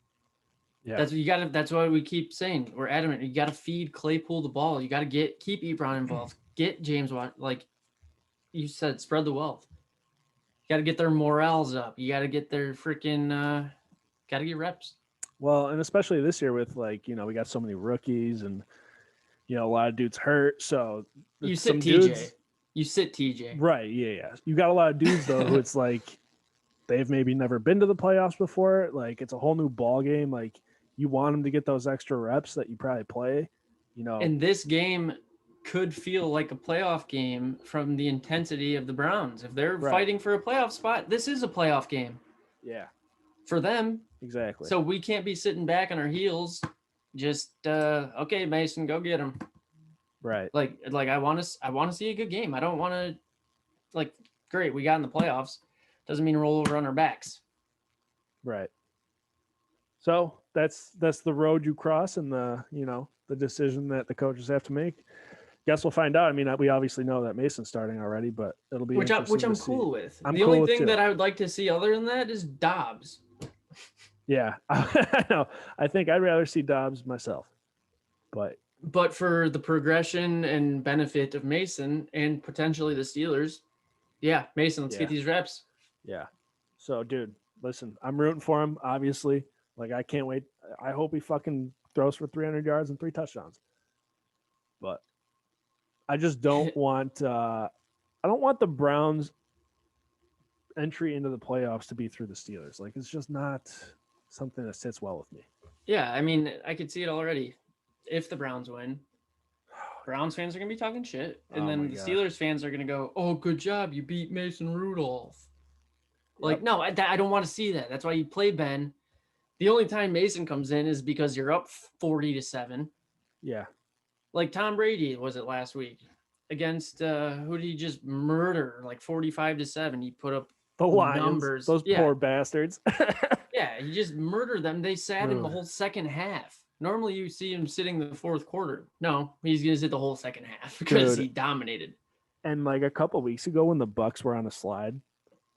Yeah, that's what you got to. That's why we keep saying, we're adamant. You got to feed Claypool the ball. You got to keep Ebron involved. Get James Watt, like you said, spread the wealth. You got to get their morales up. You got to get their freaking. Got to get reps. Well, and especially this year with we got so many rookies and a lot of dudes hurt. So you sit TJ. You sit TJ. Right. Yeah. You got a lot of dudes though who it's like they've maybe never been to the playoffs before. Like it's a whole new ball game. Like you want him to get those extra reps that you probably play. And this game could feel like a playoff game from the intensity of the Browns. If they're fighting for a playoff spot, this is a playoff game. Yeah. For them. Exactly. So we can't be sitting back on our heels. Just okay, Mason, go get him. Right. Like I want to see a good game. I don't want to great, we got in the playoffs. Doesn't mean roll over on our backs. Right. So that's the road you cross, and the decision that the coaches have to make. Guess we'll find out. I mean, we obviously know that Mason's starting already, but it'll be which I'm to cool see. with. I'm the cool only with thing too. that I would like to see other than that is Dobbs. Yeah, I know. I think I'd rather see Dobbs myself, but for the progression and benefit of Mason and potentially the Steelers, yeah, Mason, let's get these reps. Yeah. So, dude, listen, I'm rooting for him. Obviously, I can't wait. I hope he fucking throws for 300 yards and 3 touchdowns. But I just don't want. I don't want the Browns' entry into the playoffs to be through the Steelers. It's just not something that sits well with me. Yeah, I mean, I could see it already. If the Browns win, Browns fans are gonna be talking shit, and then the Steelers fans are gonna go, "Oh, good job, you beat Mason Rudolph." No, I don't want to see that. That's why you play Ben. The only time Mason comes in is because you're up 40-7. Yeah. Like Tom Brady, was it last week? Against who did he just murder? 45-7. He put up the Lions, numbers. Those poor bastards. Yeah, he just murdered them. They sat him the whole second half. Normally you see him sitting the fourth quarter. No, he's gonna sit the whole second half because he dominated. And a couple weeks ago when the Bucks were on a slide,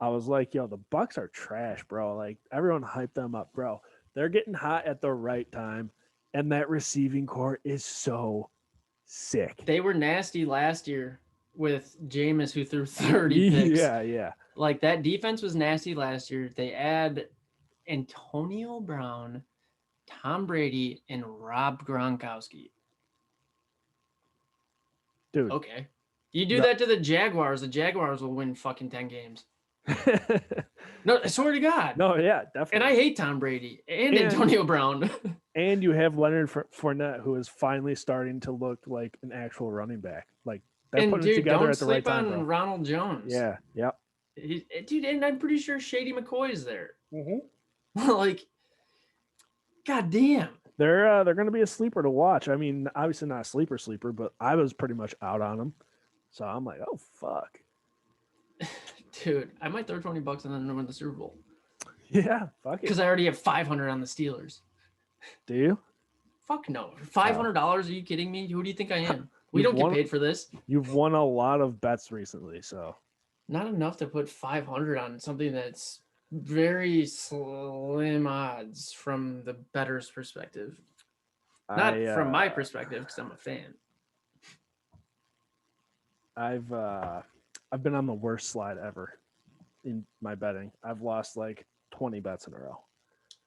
I was like, yo, the Bucks are trash, bro. Everyone hyped them up, bro. They're getting hot at the right time. And that receiving core is so sick. They were nasty last year with Jameis, who threw 30 picks. Yeah. That defense was nasty last year. They add Antonio Brown, Tom Brady, and Rob Gronkowski. Dude. Okay. You do that to the Jaguars will win fucking 10 games. No, I swear to God. No, yeah, definitely. And I hate Tom Brady and Antonio Brown. And you have Leonard Fournette, who is finally starting to look like an actual running back. They're putting it together at the right time. Don't sleep on Ronald Jones. Yeah, yep. Dude, and I'm pretty sure Shady McCoy is there. Mm-hmm. God damn. They're going to be a sleeper to watch. I mean, obviously not a sleeper, but I was pretty much out on them. So I'm like, oh, fuck. Dude, I might throw $20 and then win the Super Bowl. Yeah, fuck it. Because I already have 500 on the Steelers. Do you? Fuck no. $500? Are you kidding me? Who do you think I am? We don't get paid for this. You've won a lot of bets recently, so. Not enough to put 500 on something that's very slim odds from the bettor's perspective. Not from my perspective, because I'm a fan. I've been on the worst slide ever in my betting. I've lost 20 bets in a row.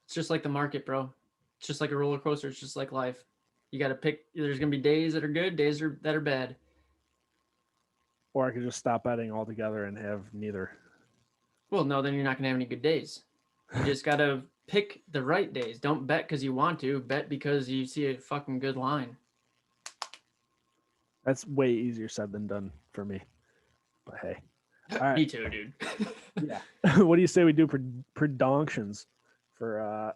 It's just like the market, bro. It's just like a roller coaster. It's just like life. You got to pick. There's going to be days that are good, days that are bad. Or I could just stop betting altogether and have neither. Well, no, then you're not going to have any good days. You just got to pick the right days. Don't bet because you want to. Bet because you see a fucking good line. That's way easier said than done for me. But hey. All right. Me too, dude. Yeah. What do you say we do predictions for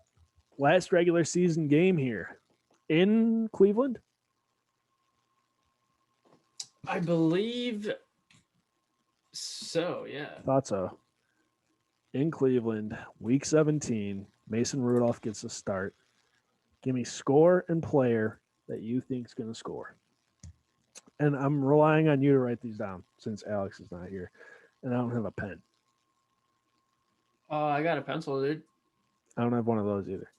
last regular season game here in Cleveland? I believe so, yeah. Thought so. In Cleveland, week 17, Mason Rudolph gets a start. Give me score and player that you think is going to score. And I'm relying on you to write these down since Alex is not here. And I don't have a pen. I got a pencil, dude. I don't have one of those either.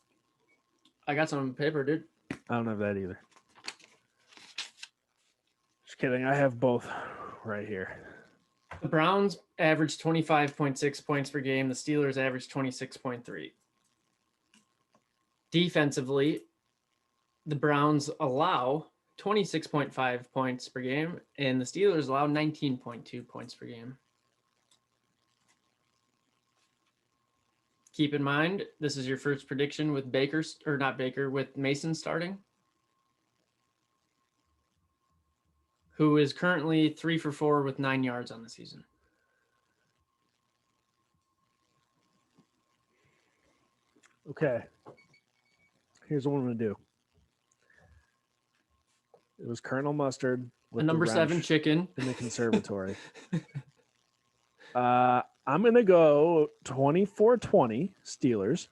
I got some paper, dude. I don't have that either. Just kidding. I have both right here. The Browns average 25.6 points per game. The Steelers average 26.3. Defensively, the Browns allow 26.5 points per game, and the Steelers allow 19.2 points per game. keep in mind, this is your first prediction with with Mason starting, who is currently 3 for 4 with 9 yards on the season. Okay. Here's what I'm going to do. It was Colonel Mustard with A number the 7 wrench chicken in the conservatory. I'm going to go 24-20 Steelers.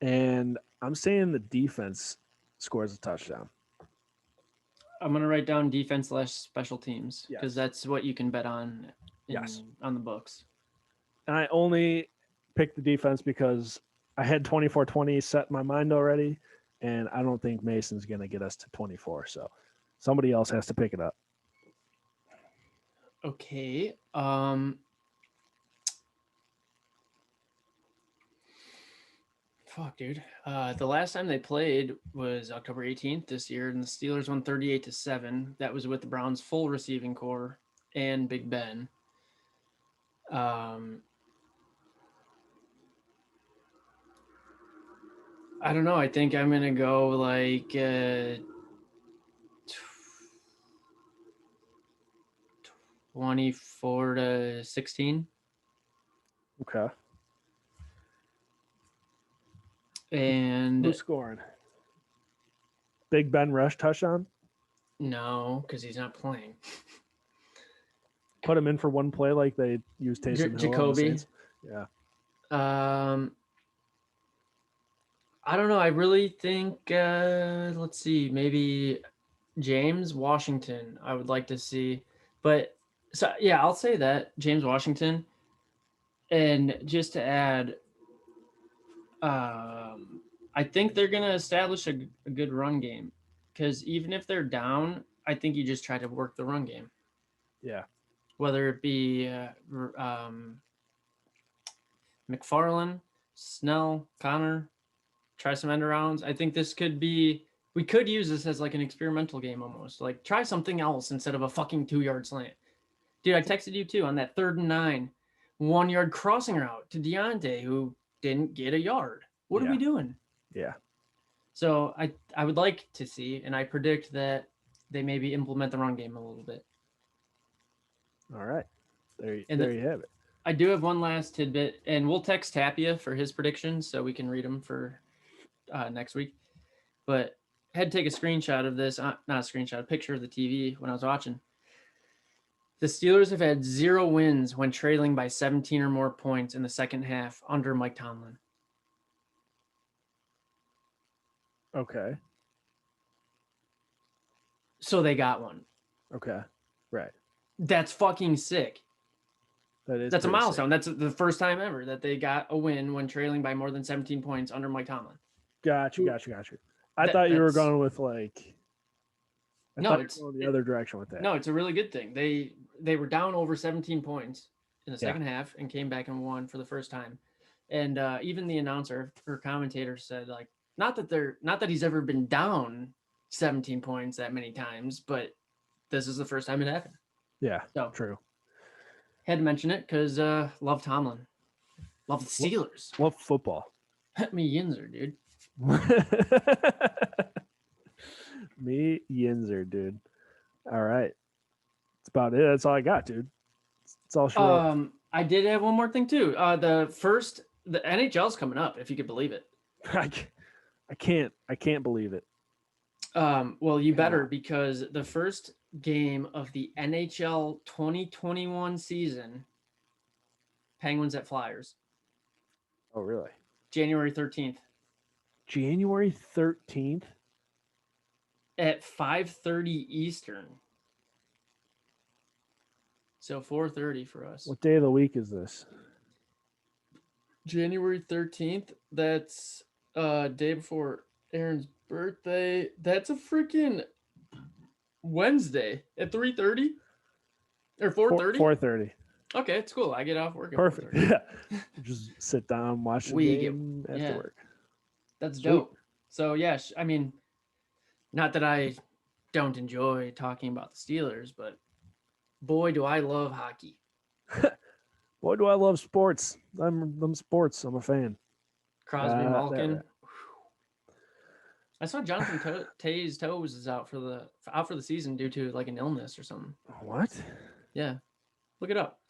And I'm saying the defense scores a touchdown. I'm going to write down defense / special teams because Yes. that's what you can bet on on the books. And I only picked the defense because I had 24-20 set in my mind already, and I don't think Mason's going to get us to 24. So somebody else has to pick it up. Okay. Fuck, dude. The last time they played was October 18th this year, and the Steelers won 38-7. That was with the Browns' full receiving core and Big Ben. I don't know. I think I'm gonna go like 24-16. Okay. And who's scoring? Big Ben rush touchdown? No, because he's not playing. Put him in for one play like they used Taysom Hill on the Jacoby. Saints? Yeah. I don't know. I really think, let's see, maybe James Washington, I would like to see. But, so yeah, I'll say that, James Washington. And just to add, I think they're going to establish a good run game. Because even if they're down, I think you just try to work the run game. Yeah. Whether it be McFarland, Snell, Connor, try some end arounds. I think this could be, we could use this as like an experimental game almost. Like try something else instead of a fucking 2-yard slant. Dude, I texted you too on that 3rd and 9, 1-yard crossing route to Deontay, who didn't get a yard. What are we doing? Yeah. So I would like to see, and I predict that they maybe implement the run game a little bit. All right. There you have it. I do have one last tidbit, and we'll text Tapia for his predictions so we can read them for next week. But I had to take a screenshot of this, not a screenshot, a picture of the TV when I was watching. The Steelers have had 0 wins when trailing by 17 or more points in the second half under Mike Tomlin. Okay. So they got one. Okay. Right. That's fucking sick. That's a milestone. Sick. That's the first time ever that they got a win when trailing by more than 17 points under Mike Tomlin. Got you. I thought you were going with like. It's going the other direction with that. No, it's a really good thing. They were down over 17 points in the second half and came back and won for the first time. And even the announcer or commentator said like, not that he's ever been down 17 points that many times, but this is the first time it happened. Yeah, so true. Had to mention it because love Tomlin, love the Steelers, love football. Me Yinzer, dude. Me Yinzer, dude. All right, that's about it. That's all I got, dude. It's all short. I did have one more thing too. The NHL's coming up, if you could believe it. I can't believe it. Well, you better, because the first game of the NHL 2021 season, Penguins at Flyers. Oh, really? January 13th. January 13th? At 5:30 Eastern. So 4:30 for us. What day of the week is this? January 13th. That's day before Aaron's birthday. That's a freaking Wednesday at 3:30 or 4:30. 4:30. Okay, it's cool. I get off work. Perfect. Yeah. Just sit down, watch the game after work. That's dope. So yeah, I mean, not that I don't enjoy talking about the Steelers, but boy, do I love hockey. Boy, do I love sports. I'm sports. I'm a fan. Crosby, That Malkin. right. I saw Jonathan Tay's toes is out for the season due to like an illness or something. What? Yeah, look it up.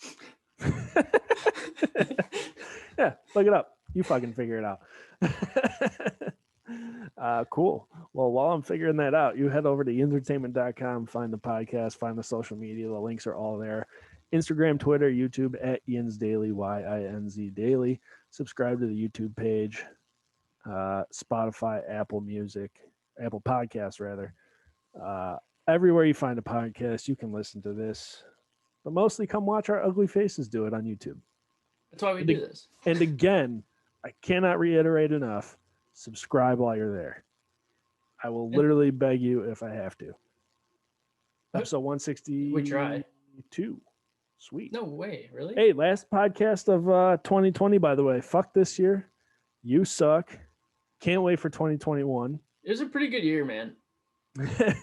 Yeah, look it up. You fucking figure it out. Cool. Well, while I'm figuring that out, you head over to Yinzertainment.com, find the podcast, find the social media. The links are all there. Instagram, Twitter, YouTube at Yinz Daily, YINZ Daily. Subscribe to the YouTube page, Spotify, Apple Music, Apple Podcasts, rather. Everywhere you find a podcast, you can listen to this. But mostly come watch our ugly faces do it on YouTube. That's why we do this. And again, I cannot reiterate enough, subscribe while you're there. I will literally beg you if I have to. Episode 162. We try. Sweet. No way, really? Hey, last podcast of 2020, by the way. Fuck this year. You suck. Can't wait for 2021. It was a pretty good year, man. Yeah,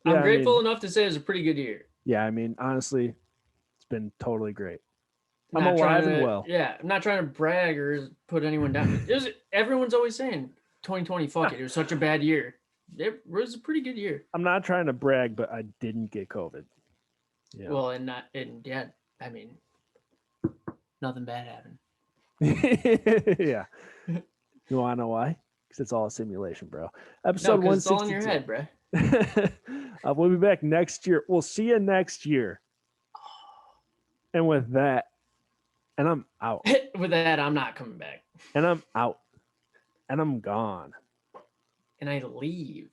I'm grateful enough to say it was a pretty good year. Yeah, I mean, honestly, it's been totally great. I'm alive and well. Yeah, I'm not trying to brag or put anyone down. Everyone's always saying 2020, fuck it. It was such a bad year. It was a pretty good year. I'm not trying to brag, but I didn't get COVID. Yeah. Well, I mean, nothing bad happened. Yeah. You want to know why? Because it's all a simulation, bro. Episode 162. It's all in your head, bro. We'll be back next year. We'll see you next year. And with that, and I'm out. With that, I'm not coming back. And I'm out. And I'm gone. And I leave.